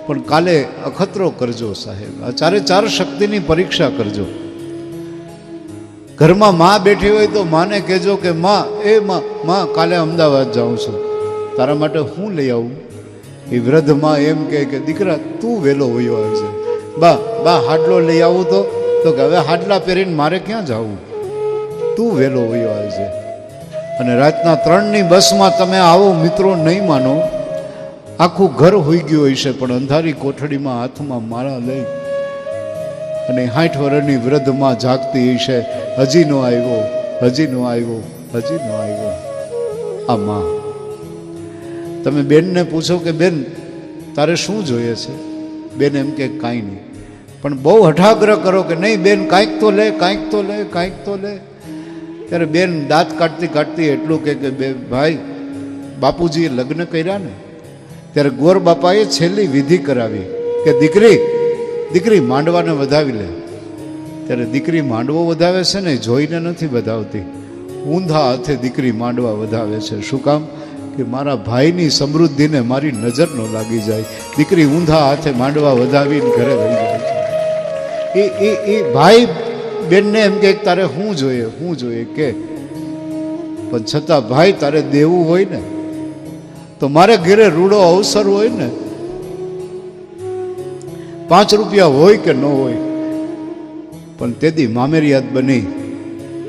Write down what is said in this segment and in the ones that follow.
પણ કાલે અખતરો કરજો સાહેબ, આ ચારે ચાર શક્તિની પરીક્ષા કરજો. ઘરમાં માં બેઠી હોય તો માને કહેજો કે માં કાલે અમદાવાદ જાઉં છું, તારા માટે હું લઈ આવું? એ વૃદ્ધ માં એમ કે દીકરા તું વહેલો વયો આવજે. બા હાડલો લઈ આવું તો કે હવે હાડલા પહેરીને મારે ક્યાં જવું, તું વહેલો વયો આવજે. અને રાતના 3ની બસમાં તમે આવો મિત્રો, નહીં માનો, આખું ઘર હોઈ ગયું હશે પણ અંધારી કોઠડીમાં હાથમાં માળા લઈ અને 60 વર્ષની વૃદ્ધમાં જાગતી હશે, હજી નો આવ્યો, હજી નો આવ્યો, હજી નો આવ્યો. આ માં. તમે બેનને પૂછો કે બેન તારે શું જોઈએ છે? બેન એમ કે કાંઈ નહીં. પણ બહુ હઠાગ્રહ કરો કે નહીં બેન કાંઈક તો લે, કાંઈક તો લે, કાંઈક તો લે. ત્યારે બેન દાંત કાઢતી કાઢતી એટલું કે બે ભાઈ, બાપુજીએ લગ્ન કર્યા ને ત્યારે ગોર બાપાએ છેલ્લી વિધિ કરાવી કે દીકરી માંડવાને વધાવી લે. ત્યારે દીકરી માંડવો વધાવે છે ને જોઈને નથી વધાવતી, ઊંધા હાથે દીકરી માંડવા વધાવે છે. શું કામ? કે મારા ભાઈની સમૃદ્ધિને મારી નજર ન લાગી જાય. દીકરી ઊંધા હાથે માંડવા વધાવીને ઘરે વહી જાય છે. એ ભાઈ બેનને એમ કે તારે શું જોઈએ કે, પણ છતાં ભાઈ તારે દેવું હોય ને તો મારે ઘરે રૂડો અવસર હોય ને, 5 રૂપિયા હોય કે ન હોય, પણ તેદી મામેરિયાત બની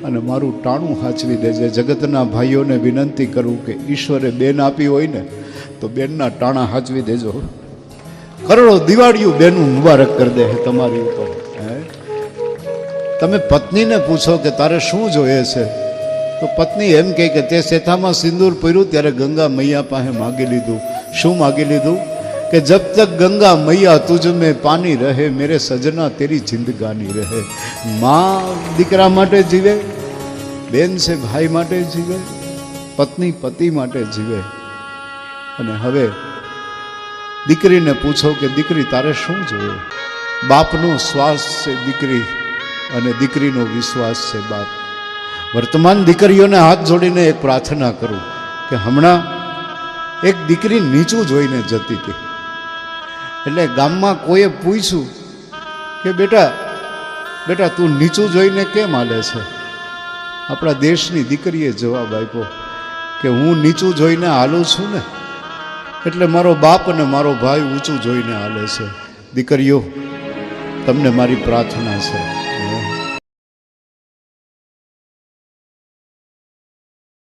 અને મારું ટાણું હાચવી દેજે. જગતના ભાઈઓને વિનંતી કરું કે ઈશ્વરે બેન આપી હોય ને તો બેનના ટાણા હાચવી દેજો. કરોડો દિવાળીઓ બેનું મુબારક કરી દે તમારી ઉપર. તમે પત્નીને પૂછો કે તારે શું જોઈએ છે તો પત્ની એમ કહે કે તે શેથામાં સિંદૂર પહેર્યું ત્યારે ગંગા મૈયા પાસે માગી લીધું. શું માગી લીધું? કે જબ તક ગંગા મૈયા તુજ મેં પાની રહે, મેરે સजना તેરી જિંદગાની રહે. માં દીકરા માટે જીવે, બેન છે ભાઈ માટે જીવે, પત્ની પતિ માટે જીવે. અને હવે દીકરીને પૂછો કે દીકરી તારે શું જોઈએ? બાપનો શ્વાસ છે દીકરી અને દીકરીનો વિશ્વાસ છે બાપ. વર્તમાન દીકરીઓને હાથ જોડીને એક પ્રાર્થના કરું કે હમણાં એક દીકરી નીચું જોઈને જતી હતી, એટલે ગામમાં કોઈએ પૂછ્યું કે બેટા તું નીચું જોઈને કેમ હાલે છે? આપણા દેશની દીકરીએ જવાબ આપ્યો કે હું નીચું જોઈને હાલું છું ને એટલે મારો બાપ અને મારો ભાઈ ઊંચું જોઈને હાલે છે. દીકરીઓ, તમને મારી પ્રાર્થના છે,